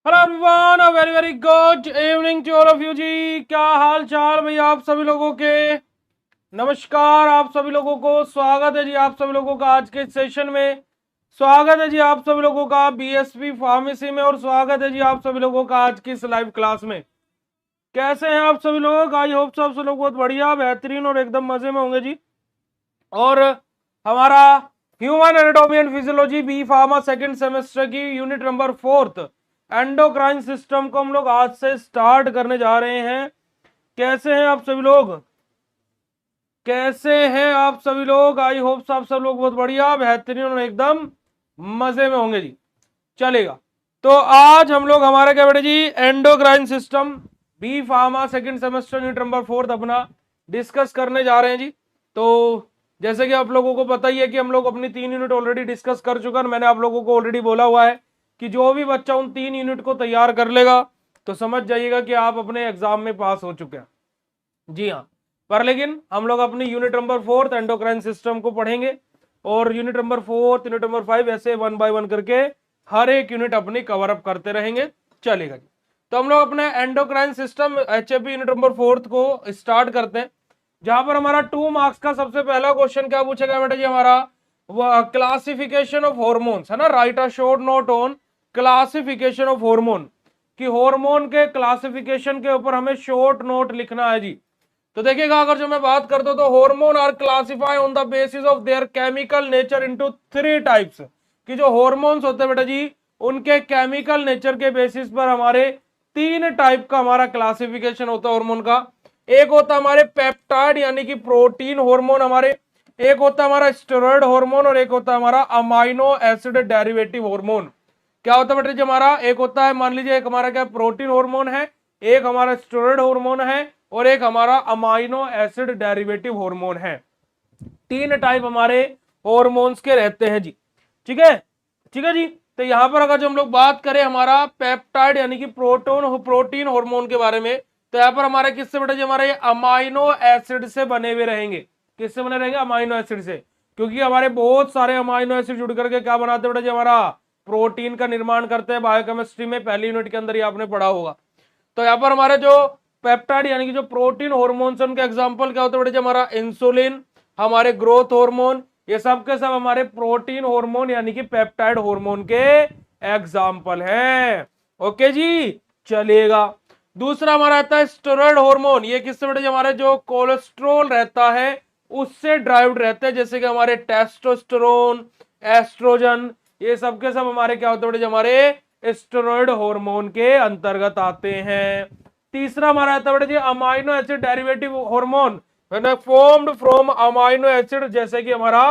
Hello everyone, a very very good evening to all of you ji. क्या हाल चाल भाई आप सभी लोगों के। नमस्कार आप सभी लोगों को, स्वागत है जी आप सभी लोगों का आज के सेशन में। स्वागत है जी आप सभी लोगों का बीएसपी फार्मेसी में, और स्वागत है जी आप सभी लोगों का आज की इस लाइव क्लास में। कैसे हैं आप सभी लोग? आई होप सब लोग बहुत बढ़िया, बेहतरीन और एकदम मजे में होंगे जी। और हमारा human anatomy and physiology B pharma second semester की यूनिट नंबर 4 एंडोक्राइन सिस्टम को हम लोग आज से स्टार्ट करने जा रहे हैं। कैसे हैं आप सभी लोग? कैसे हैं आप सभी लोग? आई होप आप सब लोग बहुत बढ़िया, बेहतरीन और एकदम मजे में होंगे जी। चलेगा। तो आज हम लोग हमारा क्या बेटे जी, endocrine system B pharma second semester unit number 4 अपना डिस्कस करने जा रहे हैं जी। तो जैसे कि आप लोगों को पता ही है कि हम लोग अपनी 3 यूनिट ऑलरेडी डिस्कस कर चुके हैं। मैंने आप लोगों को ऑलरेडी बोला हुआ है कि जो भी बच्चा उन 3 यूनिट को तैयार कर लेगा तो समझ जाइएगा कि आप अपने एग्जाम में पास हो चुके हैं। जी हाँ, पर लेकिन हम लोग अपनी यूनिट नंबर 4 एंडोक्राइन सिस्टम को पढ़ेंगे, और यूनिट नंबर 4 यूनिट नंबर 5 ऐसे 1 बाय 1 करके हर एक यूनिट अपनी कवर अप करते रहेंगे। चलेगा जी। तो हम लोग अपने endocrine system HAP unit number 4 को स्टार्ट करते हैं, जहां पर हमारा 2 मार्क्स का सबसे पहला क्वेश्चन क्या पूछा गया बेटा जी हमारा, क्लासिफिकेशन ऑफ हॉर्मोन्स है ना। Right a short note on classification of hormone, कि हार्मोन के क्लासिफिकेशन के ऊपर हमें शॉर्ट नोट लिखना है जी। तो देखिएगा, अगर जो मैं बात करता हूं तो hormone are classify on the basis of their chemical nature into 3 types, कि जो हार्मोन्स होते हैं बेटा जी उनके केमिकल नेचर के बेसिस पर हमारे 3 टाइप का हमारा क्लासिफिकेशन होता है हार्मोन का। एक होता है हमारे पेप्टाइड यानी कि प्रोटीन हार्मोन हमारे, एक होता है हमारा स्टेरॉइड हार्मोन, और एक होता है हमारा अमाइनो एसिड डेरिवेटिव हार्मोन। क्या होता है बेटा जी हमारा, एक होता है मान लीजिए एक हमारा क्या प्रोटीन हार्मोन है, एक हमारा स्टेरॉइड हार्मोन है, और एक हमारा अमाइनो एसिड डेरिवेटिव हार्मोन है। 3 टाइप हमारे हॉर्मोन्स के रहते हैं जी। ठीक है, ठीक है जी। तो यहां पर अगर जो हम लोग बात करें हमारा पेप्टाइड यानी कि प्रोटीन हार्मोन के बारे में, तो यहां पर हमारे किससे बेटा जी, हमारे अमाइनो एसिड से बने हुए रहेंगे। किससे बने रहेंगे? अमाइनो एसिड से, क्योंकि हमारे बहुत सारे अमाइनो एसिड जुड़ करके क्या बनाते हैं बेटा जी, हमारा प्रोटीन का निर्माण करते हैं। बायोकेमिस्ट्री में पहली यूनिट के अंदर ही आपने पढ़ा होगा। तो यहाँ पर हमारे जो पेप्टाइड यानी कि जो प्रोटीन हार्मोन्स उनके एग्जांपल क्या होते हैं बेटा जी, हमारा इंसुलिन, हमारे ग्रोथ हार्मोन, ये सब के सब हमारे प्रोटीन हार्मोन यानी कि पेप्टाइड हार्मोन के एग्जांपल हैं। ओके जी, चलेगा। दूसरा हमारा आता है स्टेरॉइड हार्मोन। ये किससे बेटा जी, हमारे जो कोलेस्ट्रॉल रहता है उससे ड्राइव्ड रहते हैं, जैसे कि हमारे टेस्टोस्टेरोन, एस्ट्रोजन, ये सब के सब हमारे क्या होते हैं बेटा जी, हमारे स्टेरॉइड हार्मोन के अंतर्गत आते हैं। तीसरा हमारा आता है बेटा जी amino acid derivative hormone formed from amino acid, जैसे कि हमारा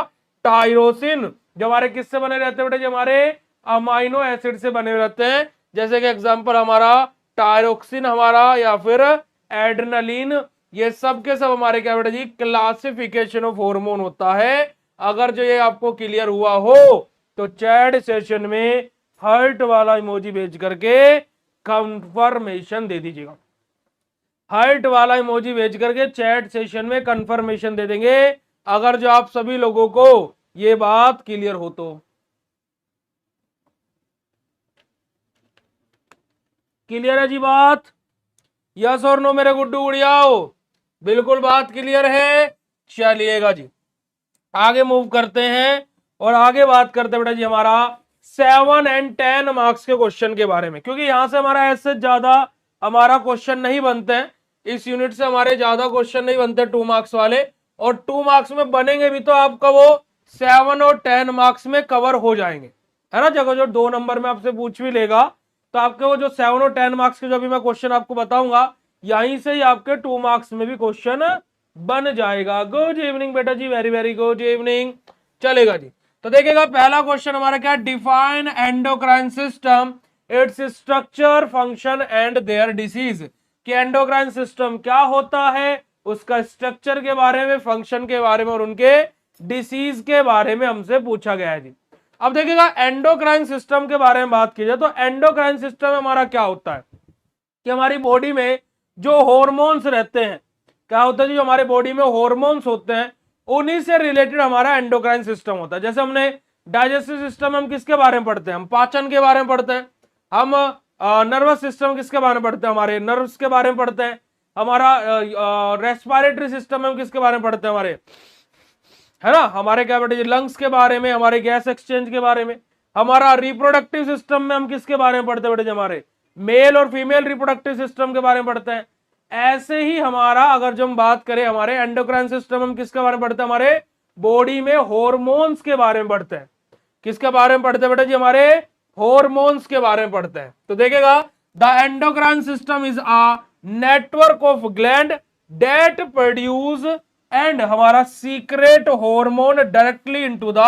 टायरोसिन, जो हमारे किससे बने रहते हैं बेटा जी, हमारे अमाइनो एसिड से बने रहते हैं। जैसे कि एग्जांपल हमारा टायरोक्सिन हमारा, या फिर एड्रेनलिन, ये सब के सब हमारे क्या बेटा जी क्लासिफिकेशन ऑफ हार्मोन होता है। अगर जो ये आपको क्लियर हुआ हो तो चैट सेशन में हार्ट वाला इमोजी भेज करके कंफर्मेशन दे दीजिएगा। हार्ट वाला इमोजी भेज करके चैट सेशन में कंफर्मेशन दे देंगे, अगर जो आप सभी लोगों को ये बात क्लियर हो तो। क्लियर है जी बात? यस और नो मेरे गुड्डू गुड़ियाओ? बिल्कुल बात क्लियर है। चलिएगा जी, आगे मूव करते हैं और आगे बात करते हैं बेटा जी हमारा 7 एंड 10 मार्क्स के क्वेश्चन के बारे में, क्योंकि यहां से हमारा ऐसे ज्यादा हमारा क्वेश्चन नहीं बनते हैं। इस यूनिट से हमारे ज्यादा क्वेश्चन नहीं बनते 2 मार्क्स वाले, और 2 मार्क्स में बनेंगे भी तो आपका वो 7 और 10 मार्क्स में कवर हो जाएंगे, है ना। जगह जो 2 नंबर में आपसे पूछ भी लेगा तो आपके वो जो 7 और 10 मार्क्स के जो अभी मैं क्वेश्चन आपको बताऊंगा, यहीं से ही आपके 2 मार्क्स में भी क्वेश्चन बन जाएगा। गुड इवनिंग बेटा जी, वेरी वेरी गुड इवनिंग। चलेगा जी। तो देखिएगा पहला क्वेश्चन हमारा क्या, define endocrine system, its structure, function and their disease. कि एंडोक्राइन सिस्टम क्या होता है, उसका स्ट्रक्चर के बारे में, फंक्शन के बारे में, और उनके डिसीज के बारे में हमसे पूछा गया है जी। अब देखिएगा एंडोक्राइन सिस्टम के बारे में बात की जाए तो एंडोक्राइन सिस्टम हमारा क्या होता है, कि हमारी बॉडी में जो हॉर्मोन्स रहते हैं, क्या होता है जी, जो हमारे बॉडी में हॉर्मोन्स होते हैं उन्हीं से रिलेटेड हमारा एंडोक्राइन सिस्टम होता है। जैसे हमने डाइजेस्टिव सिस्टम हम किसके बारे में पढ़ते हैं, हम पाचन के बारे में पढ़ते हैं, हम नर्वस सिस्टम किसके बारे में पढ़ते हैं, हमारे नर्व्स के बारे में पढ़ते हैं। हमारा रेस्पिरेटरी सिस्टम में हम किसके बारे में पढ़ते हैं, हमारे, है ना, हमारे क्या बेटे लंग्स के बारे में, हमारे गैस एक्सचेंज के बारे में। हमारा रिप्रोडक्टिव सिस्टम में हम किसके बारे में पढ़ते हैं बेटे, हमारे मेल और फीमेल रिप्रोडक्टिव सिस्टम के बारे में पढ़ते हैं। ऐसे ही हमारा अगर जो हम बात करें हमारे एंडोक्राइन सिस्टम, हम किसके बारे में पढ़ते हैं, हमारे बॉडी में हॉर्मोन्स के बारे में पढ़ते हैं। किसके बारे में पढ़ते हैं बेटा जी, हमारे हॉर्मोन्स के बारे में पढ़ते हैं। तो देखिएगा the endocrine system is a network of gland that produce and हमारा secrete hormone directly into the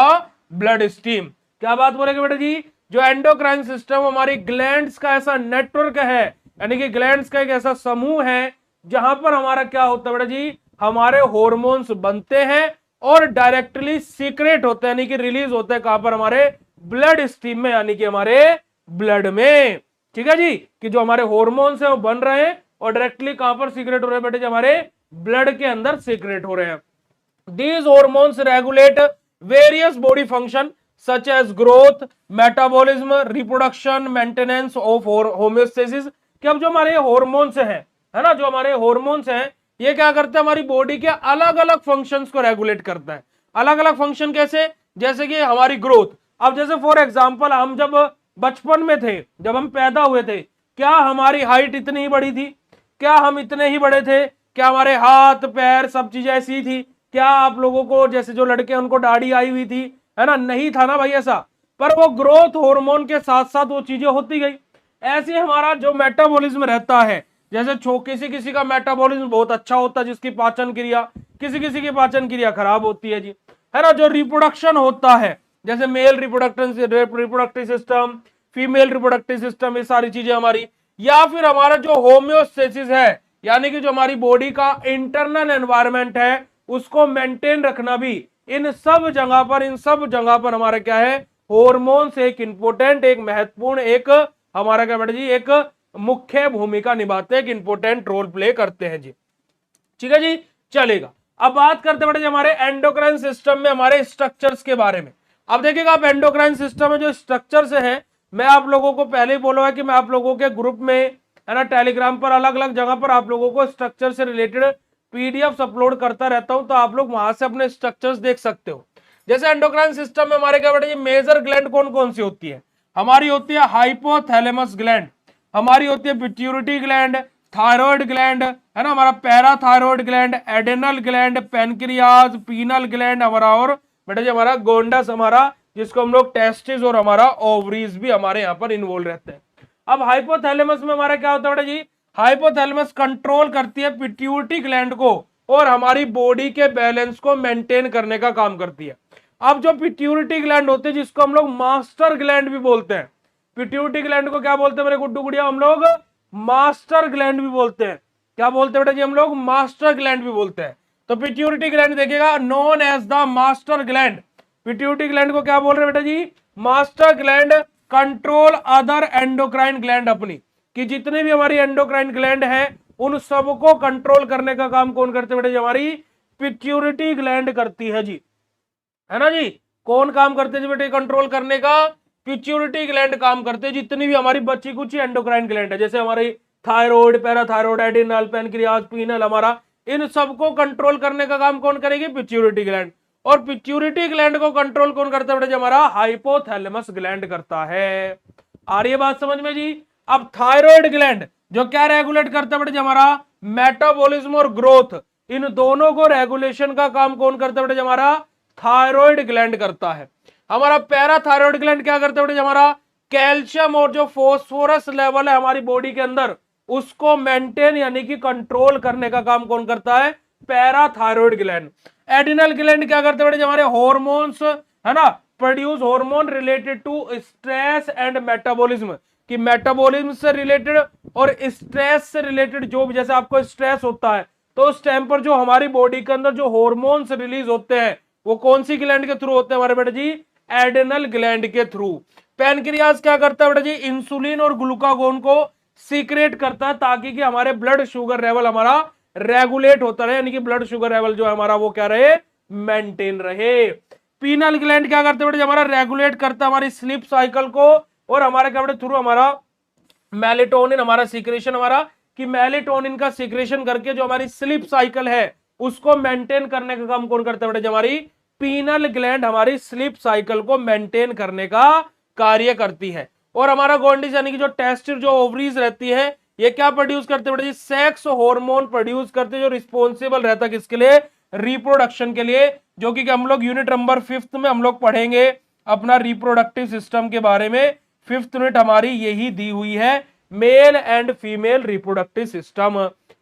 bloodstream. क्या बात बोलेंगे बेटा जी, जो एंडोक्राइन सिस्टम हमारी ग्लैंड्स का ऐसा नेटवर्क है, यानी कि ग्लैंड्स का एक ऐसा समूह है जहां पर हमारा क्या होता है बेटा जी, हमारे हॉर्मोन्स बनते हैं और डायरेक्टली सीक्रेट होते हैं, यानी कि रिलीज होते हैं कहां पर, हमारे ब्लड स्ट्रीम में, यानी कि हमारे ब्लड में। ठीक है जी, कि जो हमारे हॉर्मोन्स हैं वो बन रहे हैं और डायरेक्टली कहां पर सीक्रेट हो रहे हैं बेटे जी, हमारे ब्लड के अंदर सीक्रेट हो रहे हैं। These hormones regulate various body function such as growth, metabolism, reproduction, maintenance of homeostasis। कि अब जो हमारे हॉर्मोन्स हैं, है ना, जो हमारे हॉर्मोन्स हैं ये क्या करते हैं, हमारी बॉडी के अलग अलग फंक्शंस को रेगुलेट करता है। अलग अलग फंक्शन कैसे, जैसे कि हमारी ग्रोथ। अब जैसे फॉर एग्जांपल हम जब बचपन में थे, जब हम पैदा हुए थे, क्या हमारी हाइट इतनी ही बड़ी थी, क्या हम इतने ही बड़े थे, क्या हमारे हाथ पैर सब चीजें ऐसी थी, क्या आप लोगों को जैसे जो लड़के हैं उनको दाढ़ी आई हुई थी, है ना, नहीं था ना भाई ऐसा। पर वो ग्रोथ हार्मोन के साथ साथ वो चीजें होती गई। ऐसे हमारा जो मेटाबॉलिज्म रहता है, जैसे किसी किसी का मेटाबॉलिज्म बहुत अच्छा होता है जिसकी पाचन क्रिया, किसी किसी की पाचन क्रिया खराब होती है जी, है ना। जो रिप्रोडक्शन होता है, जैसे male reproductive system, female reproductive system, ये सारी चीजें हमारी, या फिर हमारा जो होम्योस्टेसिस है, यानी कि जो हमारी बॉडी का इंटरनल एनवायरनमेंट है उसको मेंटेन रखना भी, इन सब जगह पर हमारा क्या है, हॉर्मोन्स एक इंपोर्टेंट, एक महत्वपूर्ण, एक हमारा क्या बेटा जी, एक मुख्य भूमिका निभाते हैं, एक इंपोर्टेंट रोल प्ले करते हैं जी। ठीक है जी, चलेगा। अब बात करते बेटा जी हमारे एंडोक्राइन सिस्टम में हमारे स्ट्रक्चर्स के बारे में। अब देखिएगा आप एंडोक्राइन सिस्टम में जो स्ट्रक्चर्स हैं, मैं आप लोगों को पहले ही बोला है कि मैं आप लोगों के ग्रुप में, है ना, टेलीग्राम पर अलग अलग जगह पर आप लोगों को स्ट्रक्चर से रिलेटेड पीडीएफ अपलोड करता रहता हूं, तो आप लोग वहां से अपने स्ट्रक्चर्स देख सकते हो। जैसे एंडोक्राइन सिस्टम में हमारे क्या बेटा ये मेजर ग्लैंड कौन कौन सी होती है, हमारी होती है हाइपोथैलेमस ग्लैंड, हमारी होती है पिट्यूटरी ग्लैंड, थायराइड ग्लैंड, है ना, हमारा parathyroid gland, adrenal gland, pancreas, pineal gland हमारा, और बेटा जी हमारा गोंडस हमारा, जिसको हम लोग टेस्टिस, और हमारा ओवरीज भी हमारे यहाँ पर इन्वॉल्व रहते हैं। अब हाइपोथैलेमस में हमारा क्या होता है बेटा जी, हाइपोथैलेमस कंट्रोल करती है पिट्यूटरी ग्लैंड को और हमारी बॉडी के बैलेंस को मेंटेन करने का काम करती है। अब जो पिट्यूटरी ग्लैंड होते हैं जिसको हम लोग मास्टर ग्लैंड भी बोलते हैं, पिट्यूटरी ग्लैंड को क्या बोलते हैं मेरे गुड्डू गुड़िया, हम लोग मास्टर ग्लैंड भी बोलते हैं। क्या बोलते हैं बेटा जी, हम लोग मास्टर ग्लैंड भी बोलते हैं। तो पिट्यूटरी ग्लैंड देखिएगा known as the master gland, pituitary gland को क्या बोल रहे हैं बेटा जी, master gland. Control other endocrine gland अपनी, कि जितने भी हमारी एंडोक्राइन ग्लैंड है उन सबको कंट्रोल करने का काम कौन करते हैं बेटा जी, हमारी पिट्यूटरी ग्लैंड करती है जी, है ना जी। कौन काम करते हैं बेटे कंट्रोल करने का, पिट्यूटरी ग्लैंड काम करते हैं। जितनी भी हमारी बच्ची कुछ एंडोक्राइन ग्लैंड है, जैसे हमारी thyroid, parathyroid, adrenal, pancreas, pineal, हमारा इन सबको कंट्रोल करने का काम कौन करेगी, पिट्यूटरी ग्लैंड। और पिट्यूटरी ग्लैंड को कंट्रोल कौन करता है बेटा जी, हमारा हाइपोथैलेमस ग्लैंड करता है। आ रही है बात समझ में जी। अब थायराइड ग्लैंड जो क्या रेगुलेट करता है बेटा जी, हमारा मेटाबॉलिज्म और ग्रोथ, इन दोनों को रेगुलेशन का काम कौन करता है बेटा जी, हमारा थायराइड ग्लैंड करता है। हमारा पैराथायराइड ग्लैंड क्या करता है बेटा जी, हमारा कैल्शियम और जो फोस्फोरस लेवल है हमारी बॉडी के अंदर उसको मेंटेन यानी कि कंट्रोल करने का काम कौन करता है, पैराथायराइड ग्लैंड। एडिनल ग्लैंड क्या करते हैं बेटा जी, हमारे हॉर्मोन्स, है ना, produce hormone related to stress and metabolism, कि मेटाबॉलिज्म से रिलेटेड और स्ट्रेस से रिलेटेड जो भी, जैसे आपको स्ट्रेस होता है तो उस टाइम पर जो हमारी बॉडी के अंदर जो हॉर्मोन्स रिलीज होते हैं वो कौन सी ग्लैंड के थ्रू होते हैं हमारे बेटा जी, एडेनल ग्लैंड के थ्रू। पैनक्रियाज क्या करता है बेटा जी, इंसुलिन और ग्लूकागोन को सीक्रेट करता है ताकि कि हमारे ब्लड शुगर लेवल हमारा रेगुलेट होता रहे, यानी कि ब्लड शुगर लेवल जो है हमारा वो क्या रहे, मेंटेन रहे। पीनल ग्लैंड क्या करते हैं बेटा जी, हमारा रेगुलेट करता है हमारी स्लीप साइकिल को और हमारे क्या बेटा थ्रू हमारा मेलेटोनिन हमारा सीक्रेशन हमारा, कि मेलेटोनिन का सीक्रेशन करके जो हमारी स्लीप साइकिल है उसको मेंटेन करने का काम कौन करता है बेटा? हमारी पीनल ग्लैंड हमारी स्लीप साइकिल को मेंटेन करने का कार्य करती है। और हमारा गोंडिस यानी कि जो टेस्टिस जो ओवरीज रहती है ये क्या प्रोड्यूस करते हैं बेटा जी? सेक्स हार्मोन प्रोड्यूस करते हैं जो रिस्पॉन्सिबल रहता है किसके लिए? रिप्रोडक्शन के लिए, जो कि हम लोग यूनिट नंबर 5th में हम लोग पढ़ेंगे अपना रिप्रोडक्टिव सिस्टम के बारे में। 5th यूनिट हमारी यही दी हुई है, male and female reproductive system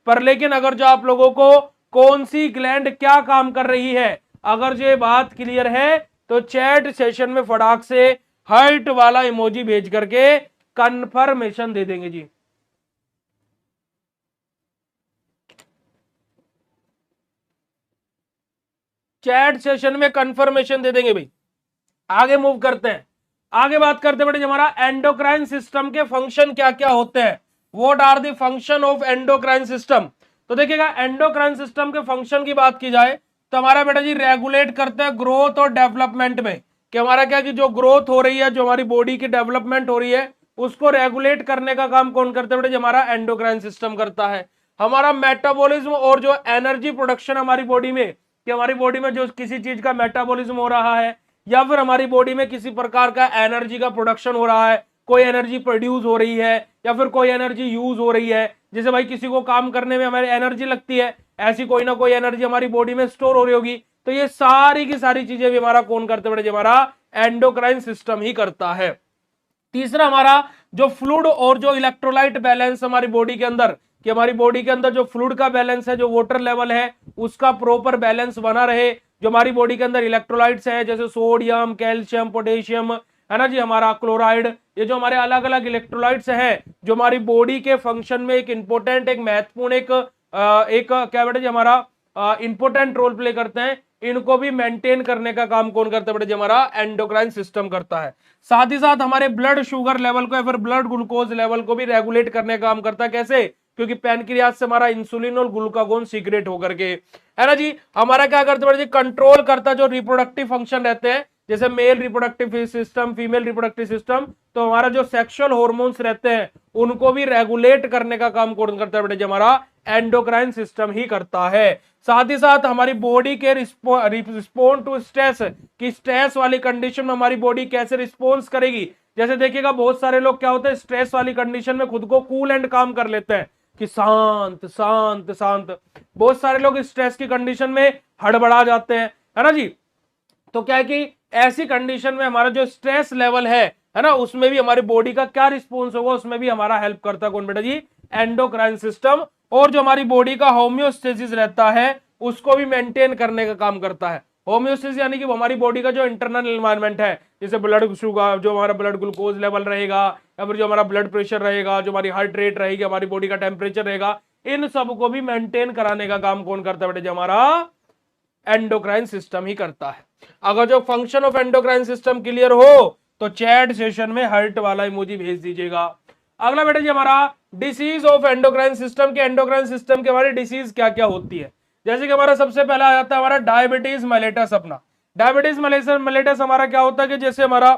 पर। लेकिन अगर जो आप लोगों को कौन सी ग्लैंड क्या काम कर रही है, अगर जो ये बात क्लियर है तो चैट सेशन में फटाक से हार्ट वाला इमोजी भेज करके कंफर्मेशन दे देंगे जी। चैट सेशन में कंफर्मेशन दे देंगे भाई। आगे मूव करते हैं, आगे बात करते हैं हमारा एंडोक्राइन सिस्टम के फंक्शन क्या क्या होते हैं। What are the function of endocrine system? तो देखिएगा एंडोक्राइन सिस्टम के फंक्शन की बात की जाए तो हमारा बेटा जी रेगुलेट करते हैं ग्रोथ और डेवलपमेंट में, कि हमारा क्या कि जो ग्रोथ हो रही है, जो हमारी बॉडी की डेवलपमेंट हो रही है उसको रेगुलेट करने का काम कौन करता है बेटा? हमारा एंडोक्राइन सिस्टम करता है। हमारा मेटाबॉलिज्म और जो एनर्जी प्रोडक्शन हमारी बॉडी में, कि हमारी बॉडी में जो किसी चीज का मेटाबॉलिज्म हो रहा है या फिर हमारी बॉडी में किसी प्रकार का एनर्जी का प्रोडक्शन हो रहा है, कोई एनर्जी प्रोड्यूस हो रही है या फिर कोई एनर्जी यूज हो रही है, जैसे भाई किसी को काम करने में हमारी एनर्जी लगती है, ऐसी कोई ना कोई एनर्जी हमारी बॉडी में स्टोर हो रही होगी, तो ये सारी की सारी चीजें भी हमारा कौन करते हैं? हमारा एंडोक्राइन सिस्टम ही करता है। तीसरा हमारा जो फ्लूइड और जो इलेक्ट्रोलाइट बैलेंस हमारी बॉडी के अंदर, कि हमारी बॉडी के अंदर जो फ्लूइड का बैलेंस है, जो वाटर लेवल है उसका प्रॉपर बैलेंस बना रहे, जो हमारी बॉडी के अंदर इलेक्ट्रोलाइट्स है जैसे सोडियम, कैल्शियम, पोटेशियम है ना जी, हमारा क्लोराइड, ये जो हमारे अलग अलग इलेक्ट्रोलाइट्स हैं जो हमारी बॉडी के फंक्शन में एक इंपॉर्टेंट, एक महत्वपूर्ण, एक क्या बेटा जी हमारा इंपॉर्टेंट रोल प्ले करते हैं, इनको भी मेंटेन करने का काम कौन करता है बेटा जी? हमारा एंडोक्राइन सिस्टम करता है। साथ ही साथ हमारे ब्लड शुगर लेवल को या फिर ब्लड ग्लूकोज लेवल को भी रेगुलेट करने का काम करता है। कैसे? क्योंकि पैनक्रियाज से हमारा इंसुलिन और ग्लूकागोन सीक्रेट होकर के, है ना जी, हमारा क्या करता है? कंट्रोल करता है जो रिप्रोडक्टिव फंक्शन रहते हैं, जैसे male reproductive system, female reproductive system, तो हमारा जो सेक्सुअल हॉर्मोन्स रहते हैं उनको भी रेगुलेट करने का काम कौन करता है बेटा जी? हमारा एंडोक्राइन सिस्टम ही करता है। साथ ही साथ हमारी बॉडी के रिस्पॉन्ड टू स्ट्रेस, की स्ट्रेस वाली कंडीशन में हमारी बॉडी कैसे रिस्पॉन्स करेगी। जैसे देखिएगा बहुत सारे लोग क्या होते हैं, स्ट्रेस वाली कंडीशन में खुद को कूल एंड काम कर लेते हैं कि शांत शांत शांत, बहुत सारे लोग स्ट्रेस की कंडीशन में हड़बड़ा जाते हैं, है ना जी। तो क्या है कि ऐसी कंडीशन में हमारा जो स्ट्रेस लेवल है ना, उसमें भी हमारी बॉडी का क्या रिस्पॉन्स होगा, उसमें भी हमारा हेल्प करता है कौन बेटा जी? Endocrine system. और जो हमारी बॉडी का होम्योस्टेसिस रहता है उसको भी मेंटेन करने का काम करता है। होम्योस्टेसिस यानी कि हमारी बॉडी का जो इंटरनल एनवायरनमेंट है, जैसे ब्लड शुगर, जो हमारा ब्लड ग्लूकोज लेवल रहेगा या फिर जो हमारा ब्लड प्रेशर रहेगा, जो हमारी हार्ट रेट रहेगी, हमारी बॉडी का टेम्परेचर रहेगा, इन सब को भी मेंटेन कराने का काम कौन करता है बेटा जी? हमारा एंडोक्राइन सिस्टम ही करता है। अगर जो function of endocrine system clear हो तो चैट सेशन में हार्ट वाला इमोजी भेज दीजिएगा। अगला बेटा जी हमारा डिसीज ऑफ एंडोक्राइन सिस्टम के, एंडोक्राइन सिस्टम के हमारी डिसीज क्या क्या होती है। जैसे कि हमारा सबसे पहला आ जाता है हमारा डायबिटीज मेलेटस। अपना डायबिटीज मेलेटस हमारा क्या होता है कि जैसे हमारा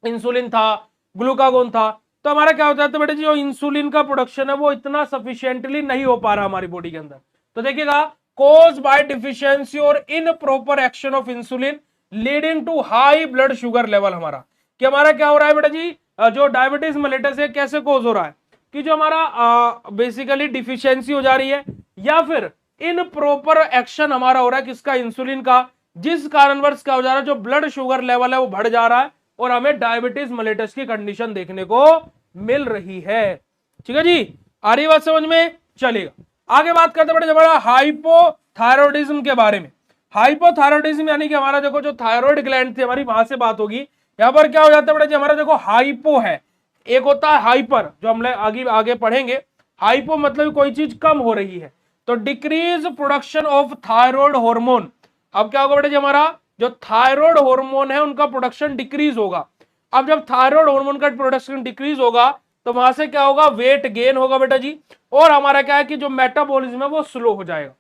इंसुलिन था, ग्लूकागोन था, तो हमारा क्या होता है तो बेटा जी जो इंसुलिन का प्रोडक्शन है वो इतना सफिशिएंटली नहीं हो पा रहा हमारी बॉडी के अंदर। तो देखिएगा caused by deficiency और improper action of insulin leading to high blood sugar level। हमारा कि हमारा क्या हो रहा है बेटा जी, जो डायबिटीज मेलेटस है कैसे कोज हो रहा है कि जो हमारा बेसिकली डिफिशियंसी हो जा रही है या फिर इनप्रॉपर एक्शन हमारा हो रहा है किसका? इंसुलिन का, जिस कारणवश क्या हो जा रहा है, जो ब्लड शुगर लेवल है वो बढ़ जा रहा है और हमें डायबिटीज मेलेटस की कंडीशन देखने को मिल रही है। ठीक है जी, आ रही बात समझ में? चलेगा आगे बात करते हैं हमारा हाइपोथायरॉयडिज्म के बारे में। हाइपोथायरॉयडिज्म यानी कि हमारा देखो जो थायराइड ग्लैंड थी हमारी, वहां से बात होगी। यहां पर क्या हो जाता है बेटा, हमारा देखो हाइपो है, एक होता है हाइपर, जो हम आगे पढ़ेंगे। हाइपो मतलब कोई चीज कम हो रही है, तो decrease production of thyroid hormone. अब क्या होगा बेटा जी, हमारा जो थायराइड हार्मोन है उनका प्रोडक्शन डिक्रीज होगा। अब जब थायराइड हार्मोन का प्रोडक्शन डिक्रीज होगा तो वहां से क्या होगा, वेट गेन होगा बेटा जी, और हमारा क्या है कि जो मेटाबॉलिज्म है वो स्लो हो जाएगा।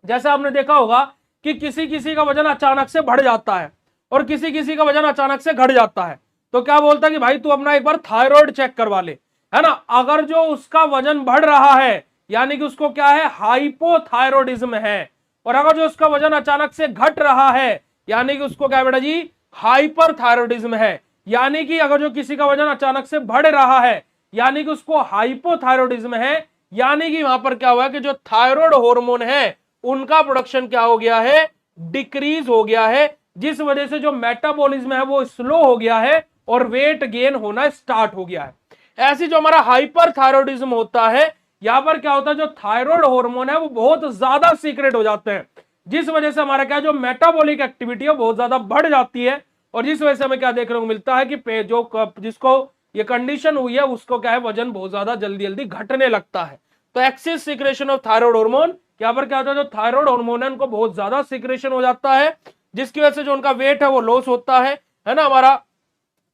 जैसा आपने देखा होगा कि किसी किसी का वजन अचानक से बढ़ जाता है और किसी किसी का वजन अचानक से घट जाता है, तो क्या बोलता है कि भाई तू अपना एक बार थायराइड चेक करवा ले। है ना। अगर जो उसका वजन बढ़ रहा है यानी कि उसको क्या है, हाइपोथायरॉयडिज्म है। और अगर जो उसका वजन अचानक से घट रहा है यानी कि उसको क्या है बेटा जी, हाइपर थायरॉयडिज्म है। यानी कि अगर जो किसी का वजन अचानक से बढ़ रहा है यानी कि उसको हाइपोथायरॉयडिज्म है। यानी कि वहां पर क्या हुआ कि जो थायराइड हार्मोन है उनका प्रोडक्शन क्या हो गया है, डिक्रीज हो गया है, जिस वजह से जो मेटाबॉलिज्म है वो स्लो हो गया है और वेट गेन होना स्टार्ट हो गया है। ऐसी जो हमारा हाइपर थायरॉयडिज्म होता है, यहां पर क्या होता है, जो थायराइड हार्मोन है वो बहुत ज्यादा सीक्रेट हो जाते हैं, जिस वजह से हमारा क्या जो मेटाबॉलिक एक्टिविटी है बहुत ज्यादा बढ़ जाती है। और जिस वजह से हमें क्या देखने को मिलता है कि जो जिसको ये कंडीशन हुई है उसको क्या है, वजन बहुत ज्यादा जल्दी जल्दी घटने लगता है। तो excess secretion of thyroid hormone, यहाँ पर क्या होता है, जो थायराइड हार्मोन है उनको बहुत ज्यादा सीक्रेशन हो जाता है, जिसकी वजह से जो उनका वेट है वो लॉस होता है ना, हमारा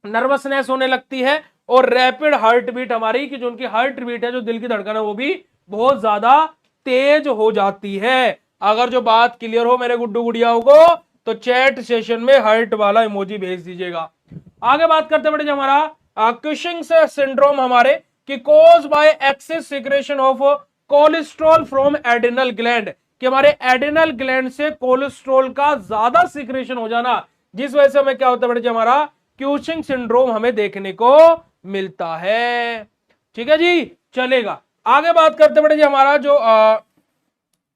नर्वसनेस होने लगती है और रैपिड हार्ट बीट हमारी की जो उनकी हार्ट बीट है, जो दिल की धड़कन है वो भी बहुत ज्यादा तेज हो जाती है। अगर जो बात क्लियर हो मेरे गुड्डू गुड़ियाओं को तो चैट सेशन में हार्ट वाला इमोजी भेज दीजिएगा। आगे बात करते बड़े हमारा कुशिंग्स सिंड्रोम हमारे कि cause by access secretion of cholesterol from adrenal gland, कि हमारे एडिनल ग्लैंड से कोलेस्ट्रॉल का ज्यादा सिक्रेशन हो जाना, जिस वजह से हमें क्या होता है बेटे हमारा क्यूशिंग सिंड्रोम हमें देखने को मिलता है। ठीक है जी, चलेगा। आगे बात करते बेटे जी हमारा जो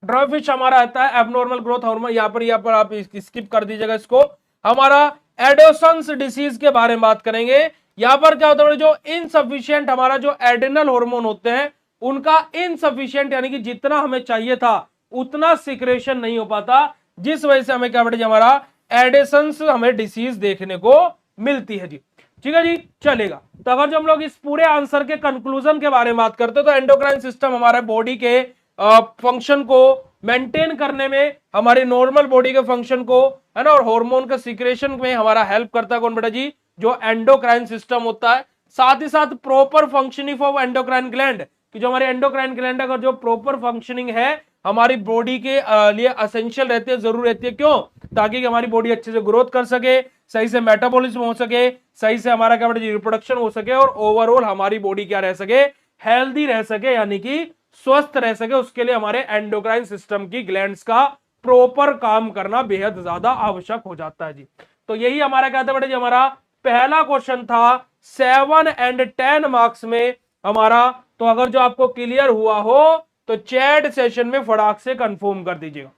ड्राइफिश हमारा आता है एबनॉर्मल ग्रोथ हार्मोन, यहाँ पर आप स्किप कर दीजिएगा इसको। हमारा एडोसन्स डिसीज के बारे में बात करेंगे। यहां पर क्या होता है जो इनसफिशियंट हमारा जो एडिनल हार्मोन होते हैं उनका इनसफिशियंट यानी कि जितना हमें चाहिए था उतना सिक्रेशन नहीं हो पाता, जिस वजह से हमें क्या बेटे हमारा एडिसन्स हमें डिसीज देखने को मिलती है जी। ठीक है जी, चलेगा। तो अगर जो हम लोग इस पूरे आंसर के कंक्लूजन के बारे में बात करते हैं तो एंडोक्राइन सिस्टम हमारे बॉडी के फंक्शन को मेंटेन करने में, हमारी नॉर्मल बॉडी के फंक्शन को, है ना, और हार्मोन का सीक्रेशन में हमारा हेल्प करता है कौन बेटा जी, जो एंडोक्राइन सिस्टम होता है। साथ ही साथ proper functioning of endocrine gland, कि जो हमारे एंडोक्राइन ग्लैंड अगर जो प्रॉपर फंक्शनिंग है हमारी बॉडी के लिए असेंशियल रहती है, जरूर रहती है। क्यों? ताकि हमारी बॉडी अच्छे से ग्रोथ कर सके, सही से मेटाबॉलिज्म हो सके, सही से हमारा क्या बेटा जी रिप्रोडक्शन हो सके और ओवरऑल हमारी बॉडी क्या रह सके, हेल्दी रह सके, यानी कि स्वस्थ रह सके। उसके लिए हमारे एंडोक्राइन सिस्टम की ग्लैंड्स का प्रॉपर काम करना बेहद ज्यादा आवश्यक हो जाता है जी। तो यही हमारा क्या था बेटा जी, हमारा पहला क्वेश्चन था 7 और 10 मार्क्स में हमारा। तो अगर जो आपको क्लियर हुआ हो तो चैट सेशन में फटाक से कंफर्म कर दीजिएगा।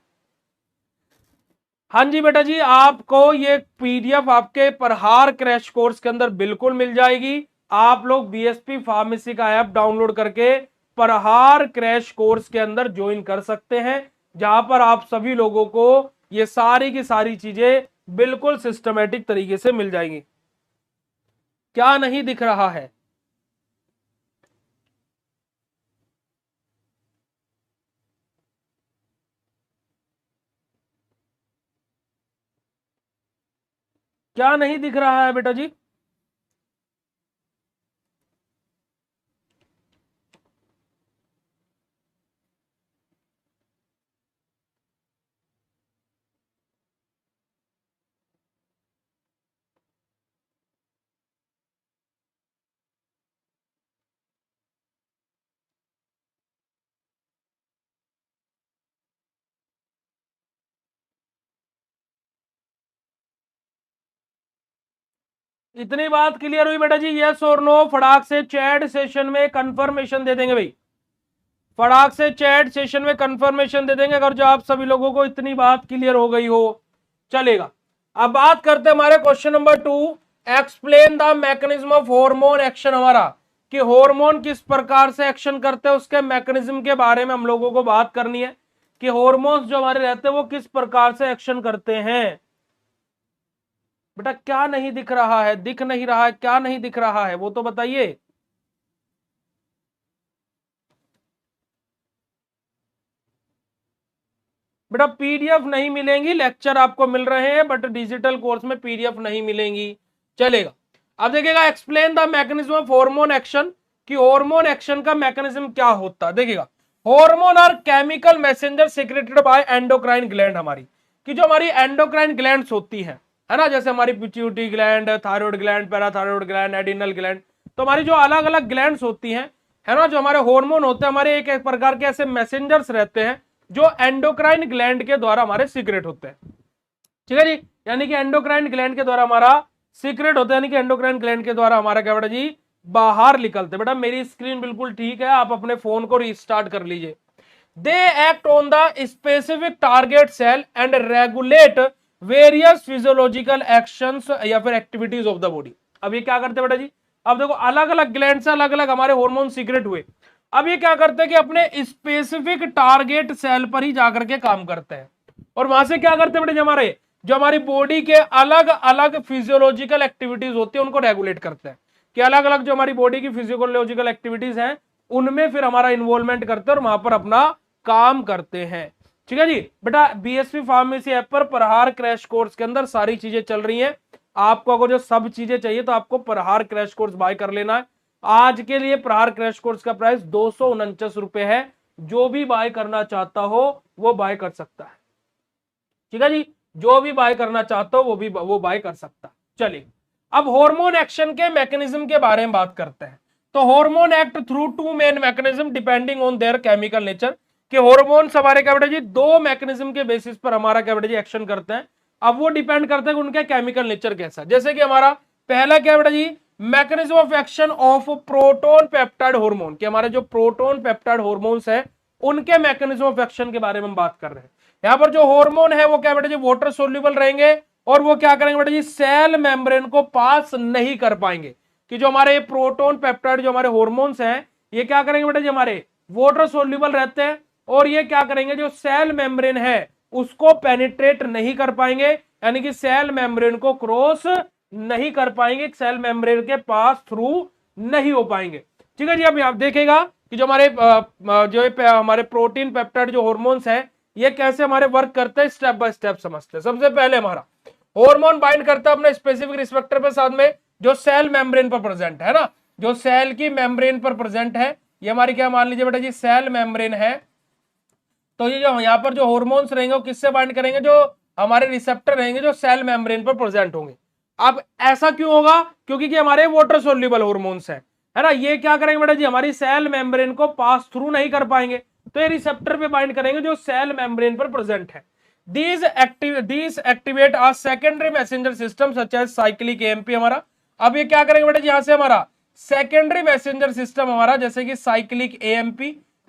हाँ जी बेटा जी, आपको ये पीडीएफ आपके प्रहार क्रैश कोर्स के अंदर बिल्कुल मिल जाएगी। आप लोग बीएसपी फार्मेसी का ऐप डाउनलोड करके प्रहार क्रैश कोर्स के अंदर ज्वाइन कर सकते हैं, जहां पर आप सभी लोगों को ये सारी की सारी चीजें बिल्कुल सिस्टमेटिक तरीके से मिल जाएंगी। क्या नहीं दिख रहा है? क्या नहीं दिख रहा है बेटा जी? इतनी बात क्लियर हुई बेटा जी? यस और नो फटाक से चैट सेशन में कंफर्मेशन दे देंगे भाई, फटाक से चैट सेशन में कंफर्मेशन दे देंगे अगर जो आप सभी लोगों को इतनी बात क्लियर हो गई हो। चलेगा। अब बात करते हैं हमारे question number 2, explain the mechanism of hormone action, हमारा कि हार्मोन किस प्रकार से एक्शन करते हैं उसके मैकेनिज्म के बारे में हम लोगों को बात करनी है कि हार्मोन्स जो हमारे रहते हैं वो किस प्रकार से एक्शन करते हैं। बेटा क्या नहीं दिख रहा है? दिख नहीं रहा है? क्या नहीं दिख रहा है वो तो बताइए। बेटा पीडीएफ नहीं मिलेंगी, लेक्चर आपको मिल रहे हैं बट डिजिटल कोर्स में पीडीएफ नहीं मिलेंगी। चलेगा। अब देखिएगा, explain the mechanism of hormone action, कि हार्मोन एक्शन का मैकेनिज्म क्या होता है। देखिएगा, hormone are chemical messenger secreted by endocrine gland, हमारी कि जो हमारी एंडोक्राइन ग्लैंड्स होती है ना, जैसे हमारी pituitary gland, thyroid gland, parathyroid gland, adrenal gland, तो हमारी जो अलग अलग ग्लैंड्स होती हैं, है ना, जो हमारे हार्मोन होते हैं, हमारे एक प्रकार के ऐसे मैसेंजर्स रहते हैं जो एंडोक्राइन ग्लैंड के द्वारा हमारे सीक्रेट होते हैं। ठीक है जी, यानी कि एंडोक्राइन ग्लैंड के द्वारा हमारा सीक्रेट होता है, यानी कि एंडोक्राइन ग्लैंड के द्वारा हमारा क्या बेटा जी बाहर निकलते। बेटा मेरी स्क्रीन बिल्कुल ठीक है, आप अपने फोन को रिस्टार्ट कर लीजिए। They act on the specific target cell and regulate various physiological actions या फिर एक्टिविटीज ऑफ द बॉडी। अब ये क्या करते हैं बेटा जी, अब देखो अलग अलग ग्लैंड से अलग अलग हमारे हार्मोन सीक्रेट हुए। अब ये क्या करते हैं कि अपने स्पेसिफिक टारगेट सेल पर ही जाकर के काम करते हैं, और वहां से क्या करते हैं बेटा, जो हमारी बॉडी के अलग अलग फिजियोलॉजिकल एक्टिविटीज होती है उनको रेगुलेट करते हैं, कि अलग अलग जो हमारी बॉडी की फिजियोलॉजिकल एक्टिविटीज हैं उनमें फिर हमारा इन्वॉल्वमेंट करते हैं और वहां पर अपना काम करते हैं। ठीक है जी, बेटा बीएसपी फार्मेसी ऐप पर प्रहार क्रैश कोर्स के अंदर सारी चीजें चल रही हैं। आपको अगर जो सब चीजें चाहिए तो आपको प्रहार क्रैश कोर्स बाय कर लेना है। आज के लिए प्रहार क्रैश कोर्स का प्राइस 249 रुपए है। जो भी बाय करना चाहता हो वो बाय कर सकता है। ठीक है जी, जो भी बाय करना चाहता हो वो बाय कर सकता है। चलिए अब हार्मोन एक्शन के मैकेनिज्म के बारे में बात करते हैं। तो hormone act through two main mechanism depending on their chemical nature, कि हार्मोन्स हमारे क्या बेटा जी दो मैकेनिज्म के बेसिस पर हमारा क्या बेटा जी एक्शन करते हैं। अब वो डिपेंड करता है कि उनका केमिकल नेचर कैसा। जैसे कि हमारा पहला क्या बेटा जी mechanism of action of protein peptide hormone, कि हमारे जो प्रोटोन पेप्टाइड हार्मोन्स है उनके मैकेनिज्म ऑफ एक्शन के बारे में हम बात कर रहे हैं। यहां पर जो हार्मोन है वो क्या बेटा जी वाटर सोल्यूबल रहेंगे और वो क्या करेंगे बेटा जी सेल मेम्ब्रेन को पास नहीं कर पाएंगे। कि जो हमारे प्रोटोन पेप्टाइड जो हमारे हार्मोन्स हैं ये क्या करेंगे बेटा जी हमारे वाटर सोल्यूबल रहते हैं और ये क्या करेंगे जो सेल मेम्ब्रेन है उसको पेनिट्रेट नहीं कर पाएंगे, यानी कि सेल मेम्ब्रेन को क्रॉस नहीं कर पाएंगे, सेल मेम्ब्रेन के पास थ्रू नहीं हो पाएंगे। ठीक है जी, अब आप देखेगा कि जो हमारे प्रोटीन पेप्टाइड जो हार्मोन्स है ये कैसे हमारे वर्क करते हैं, स्टेप बाय स्टेप समझते हैं। सबसे पहले हमारा हार्मोन बाइंड करता है अपने स्पेसिफिक रिसेप्टर पे साथ में जो सेल मेम्ब्रेन पर प्रेजेंट है ना, जो सेल की मेम्ब्रेन पर प्रेजेंट है। ये हमारी क्या मान लीजिए बेटा जी सेल मेम्ब्रेन है। तो ये जो यहाँ पर जो हार्मोन्स रहेंगे वो किससे बाइंड करेंगे, जो हमारे रिसेप्टर रहेंगे जो सेल मेम्ब्रेन पर प्रेजेंट होंगे। अब ऐसा क्यों होगा, क्योंकि हमारे वाटर सोल्यूबल हार्मोन्स है ना, ये क्या करेंगे बेटा जी हमारी सेल मेम्ब्रेन को पास थ्रू नहीं कर पाएंगे, तो ये रिसेप्टर पे बाइंड करेंगे जो सेल मेम्ब्रेन पर प्रेजेंट है। These activate a secondary messenger system such as cyclic AMP हमारा। अब ये क्या करेंगे बेटा जी यहाँ से हमारा सेकेंडरी मैसेंजर सिस्टम हमारा जैसे कि साइक्लिक AMP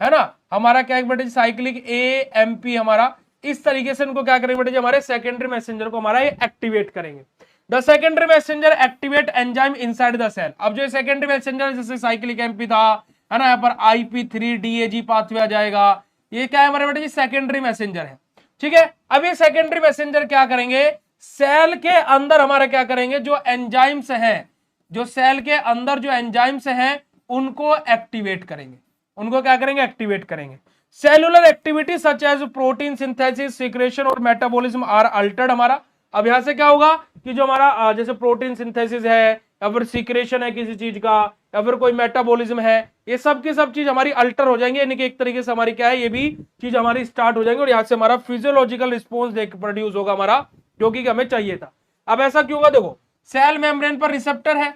है ना, हमारा क्या है बेटा जी साइक्लिक AMP हमारा, इस तरीके से इनको क्या करेंगे बेटा जी हमारे सेकेंडरी मैसेंजर को हमारा ये एक्टिवेट करेंगे। The secondary messenger activate enzyme inside the cell. अब जो सेकेंडरी मैसेंजर जैसे साइक्लिक AMP था है ना, यहाँ पर IP3DAG पाथवे आ जाएगा, ये क्या है हमारे बेटा जी सेकेंडरी मैसेंजर है। ठीक है, अब ये सेकेंडरी मैसेंजर क्या करेंगे सेल के अंदर हमारा क्या करेंगे जो एंजाइम्स हैं, जो सेल के अंदर जो एंजाइम्स हैं उनको एक्टिवेट करेंगे, उनको क्या करेंगे एक्टिवेट करेंगे। Cellular activity such as protein synthesis secretion और मेटाबॉलिज्म आर अल्टर्ड हमारा। अब यहां से क्या होगा कि जो हमारा जैसे प्रोटीन सिंथेसिस है या फिर सिक्रेशन है किसी चीज का या फिर कोई मेटाबॉलिज्म है, ये सब की सब चीज हमारी अल्टर हो जाएंगे, यानी कि एक तरीके से हमारी क्या है ये भी चीज हमारी स्टार्ट हो जाएंगे और यहाँ से हमारा फिजियोलॉजिकल रिस्पॉन्स प्रोड्यूस होगा हमारा जो कि हमें चाहिए था। अब ऐसा क्यों होगा, देखो सेल मेम्ब्रेन पर रिसेप्टर है।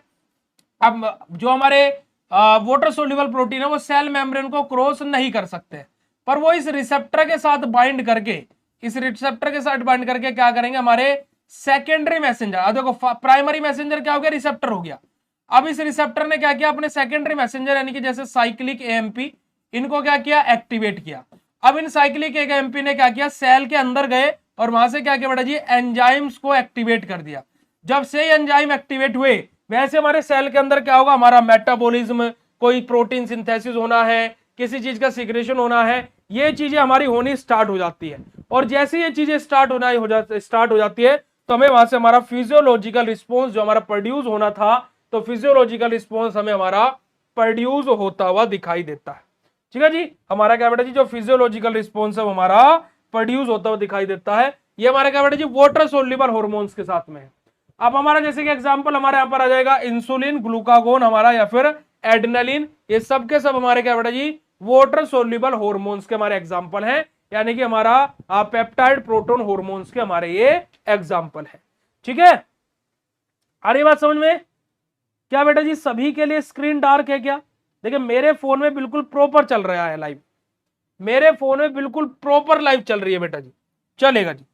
अब जो हमारे वाटर सोल्यूबल प्रोटीन है वो सेल मेम्ब्रेन को क्रॉस नहीं कर सकते, पर वो इस रिसेप्टर के साथ बाइंड करके क्या करेंगे हमारे सेकेंडरी मैसेंजर। अब देखो प्राइमरी मैसेंजर क्या हो गया रिसेप्टर हो गया, अब इस रिसेप्टर ने क्या किया अपने सेकेंडरी मैसेंजर यानी कि जैसे साइक्लिक AMP इनको क्या किया एक्टिवेट किया। अब इन साइक्लिक AMP ने क्या किया सेल के अंदर गए और वहां से क्या किया बेटा जी एंजाइम्स को एक्टिवेट कर दिया। जब से एंजाइम एक्टिवेट हुए वैसे हमारे सेल के अंदर क्या होगा हमारा मेटाबॉलिज्म, कोई प्रोटीन सिंथेसिस होना है, किसी चीज का सिक्रेशन होना है, ये चीजें हमारी होनी स्टार्ट हो जाती है। और जैसे ये चीजें स्टार्ट हो जाती है तो हमें वहां से हमारा फिजियोलॉजिकल रिस्पॉन्स जो हमारा प्रोड्यूस होना था, तो फिजियोलॉजिकल रिस्पॉन्स हमें हमारा प्रोड्यूस होता हुआ दिखाई देता है। ठीक है जी, हमारा क्या बेटा जी जो फिजियोलॉजिकल रिस्पॉन्स है हमारा प्रोड्यूस होता हुआ दिखाई देता है। ये हमारा क्या बेटा जी वाटर सोल्यूबल हार्मोन्स के साथ में है। अब हमारा जैसे कि एग्जांपल हमारे यहाँ पर आ जाएगा इंसुलिन, ग्लूकागोन हमारा या फिर एड्रेनलिन, ये सब के सब हमारे क्या बेटा जी वाटर सोल्यूबल हार्मोन्स के हमारे एग्जांपल हैं, यानी कि हमारा पेप्टाइड प्रोटोन हार्मोन्स के हमारे ये एग्जांपल है। ठीक है, आ रही बात समझ में? क्या बेटा जी सभी के लिए स्क्रीन डार्क है क्या? देखिए मेरे फोन में बिल्कुल प्रॉपर चल रहा है लाइव, मेरे फोन में बिल्कुल प्रॉपर लाइव चल रही है बेटा जी, चलेगा जी।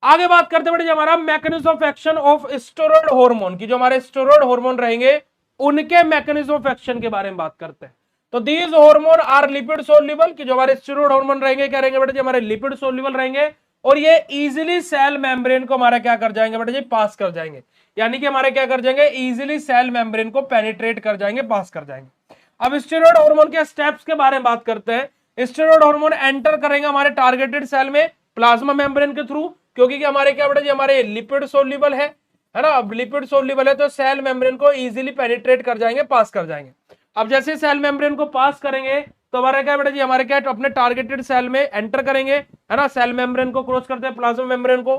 आगे बात करते हैं बेटा जी हमारा mechanism of action of steroid hormone की, जो हमारे स्टेरॉइड हार्मोन रहेंगे उनके मैकेनिज्म ऑफ एक्शन के बारे में बात करते हैं। तो these hormone are lipid soluble, कि जो हमारे स्टेरॉइड हार्मोन रहेंगे क्या रहेंगे बेटा जी, हमारे लिपिड सोल्यूबल रहेंगे, और ये इजीली सेल मेम्ब्रेन को हमारा क्या कर जाएंगे बेटा जी, पास कर जाएंगे, यानी कि हमारे क्या कर जाएंगे, इजीली सेल मेम्ब्रेन को पेनिट्रेट कर जाएंगे, पास कर जाएंगे। अब स्टेरॉइड हार्मोन के स्टेप्स के बारे में बात करते हैं। स्टेरॉइड हार्मोन एंटर करेंगे हमारे टारगेटेड सेल में प्लाज्मा मेम्ब्रेन के थ्रू, क्योंकि हमारे क्या बेटा जी हमारे लिपिड सोल्यूबल है ना, अब लिपिड सोल्यूबल है तो सेल मेम्ब्रेन को इजीली पेनिट्रेट कर जाएंगे, पास कर जाएंगे। अब जैसे सेल मेम्ब्रेन को पास करेंगे तो हमारा क्या बेटा जी, हमारे क्या अपने टारगेटेड सेल में एंटर करेंगे, है ना, सेल मेम्ब्रेन को क्रॉस करते हैं प्लाज्मा मेम्ब्रेन को।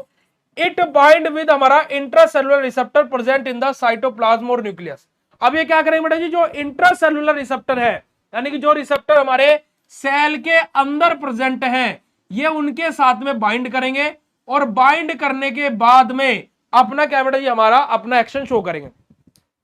इट बाइंड विद हमारा intracellular receptor present in the cytoplasm और न्यूक्लियस। अब ये क्या करेंगे बेटा जी, जो इंट्रासेलुलर रिसेप्टर है, यानी कि जो रिसेप्टर हमारे सेल के अंदर प्रेजेंट हैं, ये उनके साथ में बाइंड करेंगे, और बाइंड करने के बाद में अपना क्या बेटा जी, हमारा अपना एक्शन शो करेंगे।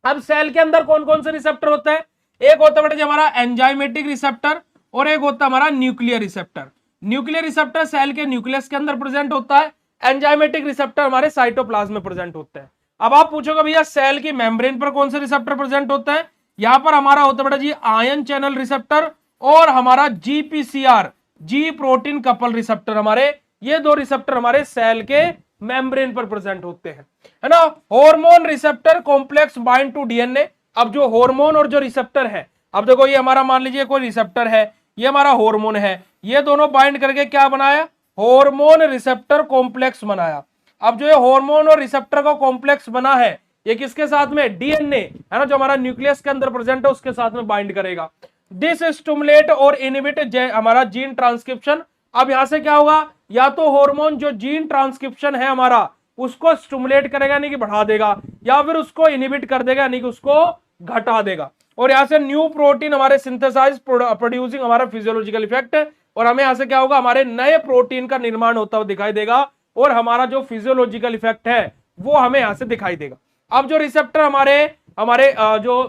अब सेल के अंदर कौन कौन से रिसेप्टर होता है, एक होता है बेटा जी हमारा एंजाइमेटिक रिसेप्टर, और एक होता है हमारा nuclear receptor. Nuclear receptor cell के न्यूक्लियस के अंदर प्रेजेंट होता है, एंजाइमेटिक रिसेप्टर हमारे साइटोप्लाज्म में प्रेजेंट होते हैं। अब आप पूछोगे भैया सेल की मेम्ब्रेन पर कौन से रिसेप्टर प्रेजेंट होता है, यहां पर हमारा होता है बेटा जी आयन चैनल रिसेप्टर, और हमारा जीपीसीआर, जी प्रोटीन कपल रिसेप्टर, हमारे ये दो रिसेप्टर हमारे सेल के मेम्ब्रेन पर प्रेजेंट होते हैं, है ना। Hormone receptor complex bind to DNA. अब जो हार्मोन और जो रिसेप्टर है, अब देखो ये हमारा मान लीजिए कोई रिसेप्टर है, ये हमारा हार्मोन है, ये दोनों बाइंड करके क्या बनाया, हार्मोन रिसेप्टर कॉम्प्लेक्स बनाया। अब जो ये हार्मोन और रिसेप्टर का कॉम्प्लेक्स बना है, ये किसके साथ में, डीएनए, है ना, जो हमारा न्यूक्लियस के अंदर प्रेजेंट है उसके साथ में बाइंड करेगा। दिस स्टिमुलेट और इनहिबिट हमारा जीन ट्रांसक्रिप्शन। अब यहां से क्या होगा, या तो हार्मोन जो जीन ट्रांसक्रिप्शन है हमारा उसको स्टिमुलेट करेगा यानी कि बढ़ा देगा, या फिर उसको इनहिबिट कर देगा यानी कि उसको घटा देगा, और यहां से न्यू प्रोटीन हमारे सिंथेसाइज प्रोड्यूसिंग हमारा फिजियोलॉजिकल इफेक्ट, और हमें यहां से क्या होगा, हमारे नए प्रोटीन का निर्माण होता हुआ दिखाई देगा, और हमारा जो फिजियोलॉजिकल इफेक्ट है वो हमें यहां से दिखाई देगा। अब जो रिसेप्टर हमारे हमारे जो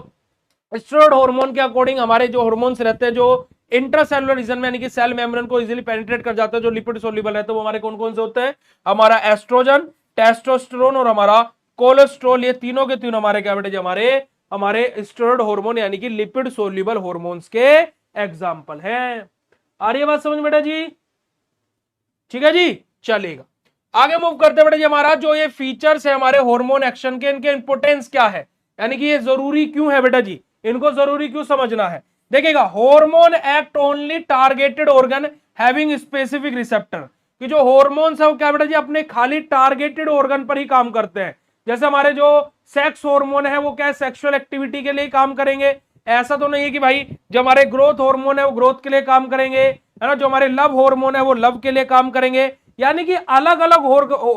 स्टेरॉइड हार्मोन के अकॉर्डिंग हमारे जो हार्मोन्स रहते हैं जो इंट्रासेलुलर रीजन में यानी कि सेल मेम्ब्रेन को इजीली पेनिट्रेट कर जाता है, जो लिपिड सोल्यूबल है, तो वो हमारे कौन कौन से होते हैं, हमारा एस्ट्रोजन, टेस्टोस्टेरोन और हमारा कोलेस्ट्रॉल, ये तीनों के तीनों हमारे क्या बेटे हमारे हमारे स्टेरॉइड हार्मोन यानी कि लिपिड सोल्यूबल हार्मोन्स के एग्जांपल हैं। आ रही है बात समझ बेटा जी, ठीक है जी, चलेगा। आगे मूव करते बेटा जी, हमारा जो ये फीचर्स है हमारे हार्मोन एक्शन के, इनके इंपोर्टेंस क्या है, यानी कि ये जरूरी क्यों है बेटा जी, इनको जरूरी क्यों समझना है। देखिएगा, hormone act only targeted organ having specific receptor, कि जो हार्मोन्स है वो क्या बेटा जी अपने खाली टारगेटेड ऑर्गन पर ही काम करते हैं। जैसे हमारे जो सेक्स हार्मोन है वो क्या सेक्सुअल एक्टिविटी के लिए काम करेंगे, ऐसा तो नहीं है कि भाई जो हमारे ग्रोथ हार्मोन है वो ग्रोथ के लिए काम करेंगे, है ना, जो हमारे लव हार्मोन है वो लव के लिए काम करेंगे, यानी कि अलग अलग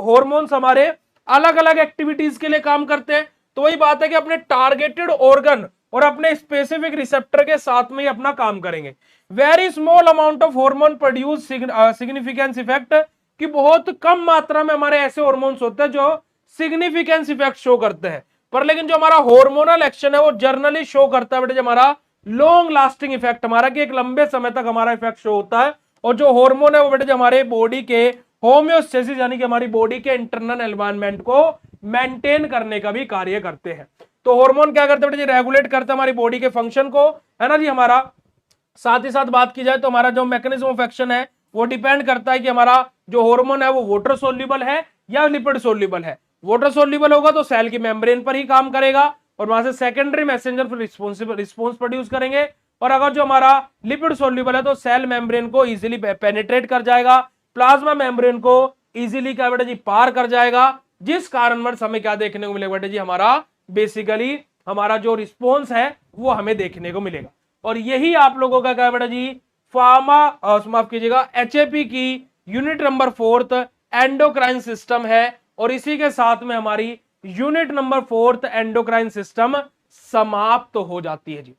हार्मोन्स हमारे अलग अलग एक्टिविटीज के लिए काम करते हैं। तो वही बात है कि अपने टारगेटेड ऑर्गन और अपने स्पेसिफिक रिसेप्टर के साथ में ही अपना काम करेंगे। Very small amount of hormone produce significance effect, कि बहुत कम मात्रा में हमारे ऐसे हार्मोन्स होते हैं जो सिग्निफिकेंस इफेक्ट शो करते हैं, पर लेकिन जो हमारा हार्मोनल एक्शन है वो जर्नली शो करता है बेटे हमारा लॉन्ग लास्टिंग इफेक्ट, हमारा कि एक लंबे समय तक हमारा इफेक्ट शो होता है। और जो हार्मोन है वो बेटे हमारे बॉडी के होम्योस्टेसिस यानी कि हमारी बॉडी के इंटरनल एनवायरनमेंट को मेंटेन करने का भी कार्य करते हैं। तो हार्मोन क्या करते हैं बेटे, रेगुलेट करते हैं हमारी बॉडी के फंक्शन को, है ना जी। हमारा साथ ही साथ बात की जाए तो हमारा जो मैकेनिज्म ऑफ एक्शन है वो डिपेंड करता है कि हमारा जो हार्मोन है वो वाटर सोल्यूबल है या लिपिड सोल्यूबल है। वाटर सोल्यूबल होगा तो सेल की मेम्ब्रेन पर ही काम करेगा और वहां से सेकेंडरी मैसेंजर फिर रिस्पॉन्स प्रोड्यूस करेंगे, और अगर जो हमारा लिपिड सोल्यूबल है तो सेल मेम्ब्रेन को इजीली पेनिट्रेट कर जाएगा, प्लाज्मा मेम्ब्रेन को इजीली क्या बेटा जी पार कर जाएगा, जिस कारणवश हमें क्या देखने को मिलेगा बेटा जी, हमारा बेसिकली हमारा जो रिस्पॉन्स है वो हमें देखने को मिलेगा। और यही आप लोगों का क्या बेटा जी फार्मा माफ कीजिएगा एचएपी की यूनिट नंबर 4 एंडोक्राइन सिस्टम है, और इसी के साथ में हमारी यूनिट नंबर 4 एंडोक्राइन सिस्टम समाप्त हो जाती है जी।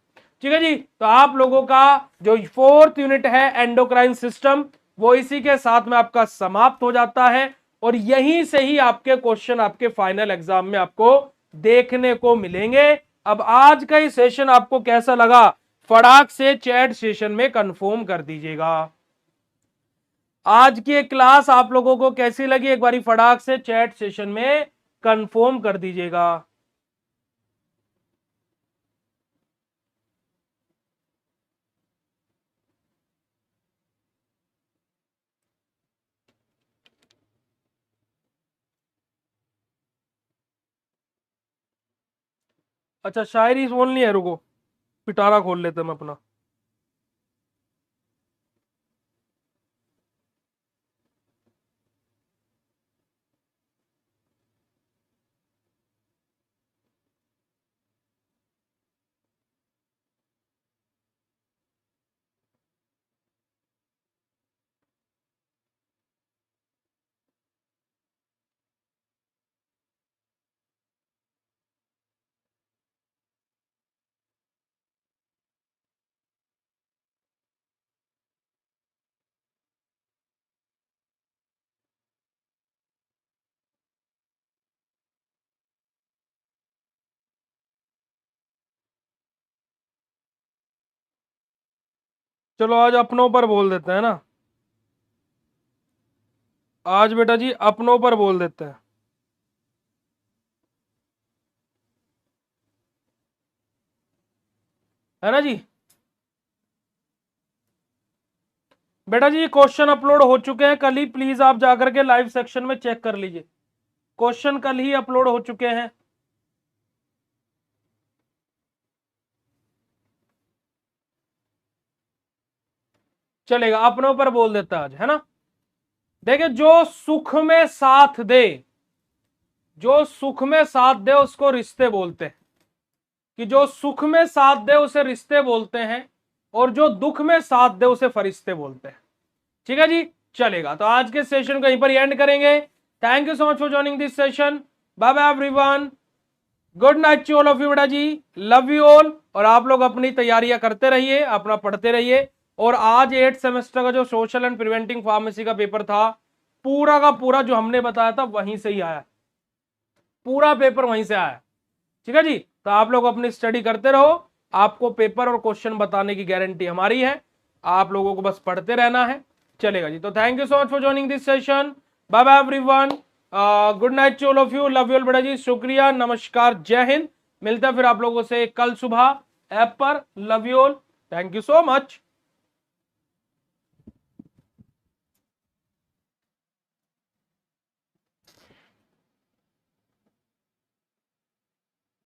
ठीक है जी, तो आप लोगों का जो 4th यूनिट है एंडोक्राइन सिस्टम वो इसी के साथ में आपका समाप्त हो जाता है, और यहीं से ही आपके क्वेश्चन आपके फाइनल एग्जाम में आपको देखने को मिलेंगे। अब आज का ये सेशन आपको कैसा लगा, फटाक से चैट सेशन में कंफर्म कर दीजिएगा। आज की क्लास आप लोगों को कैसी लगी, एक बारी फटाक से चैट सेशन में कंफर्म कर दीजिएगा। अच्छा शायरी बोलनी है, रुको पिटारा खोल लेते हैं हम अपना। चलो आज अपनों पर बोल देते हैं ना, आज बेटा जी अपनों पर बोल देते हैं, है ना जी। बेटा जी क्वेश्चन अपलोड हो चुके हैं कल ही, प्लीज आप जाकर के लाइव सेक्शन में चेक कर लीजिए, क्वेश्चन कल ही अपलोड हो चुके हैं। चलेगा, अपनों पर बोल देता है आज, है ना। देखिए जो सुख में साथ दे, जो सुख में साथ दे उसको रिश्ते बोलते हैं, कि जो सुख में साथ दे उसे रिश्ते बोलते हैं, और जो दुख में साथ दे उसे फरिश्ते बोलते हैं। ठीक है जी, चलेगा। तो आज के सेशन को यहीं पर एंड करेंगे। Thank you so much for joining this session. Bye bye everyone, good night to all of you बेटा जी, लव यू ऑल। और आप लोग अपनी तैयारियां करते रहिए, अपना पढ़ते रहिए। और आज 8th सेमेस्टर का जो सोशल एंड प्रिवेंटिंग फार्मेसी का पेपर था, पूरा का पूरा जो हमने बताया था वहीं से ही आया, पूरा पेपर वहीं से आया। ठीक है जी, तो आप लोग अपनी स्टडी करते रहो, आपको पेपर और क्वेश्चन बताने की गारंटी हमारी है, आप लोगों को बस पढ़ते रहना है। चलेगा जी, तो thank you so much for joining this session. Bye bye everyone, good night to all of you, love you all बेटा जी, शुक्रिया, नमस्कार, जय हिंद। मिलता है फिर आप लोगों से कल सुबह ऐप पर। Love you all, thank you so much.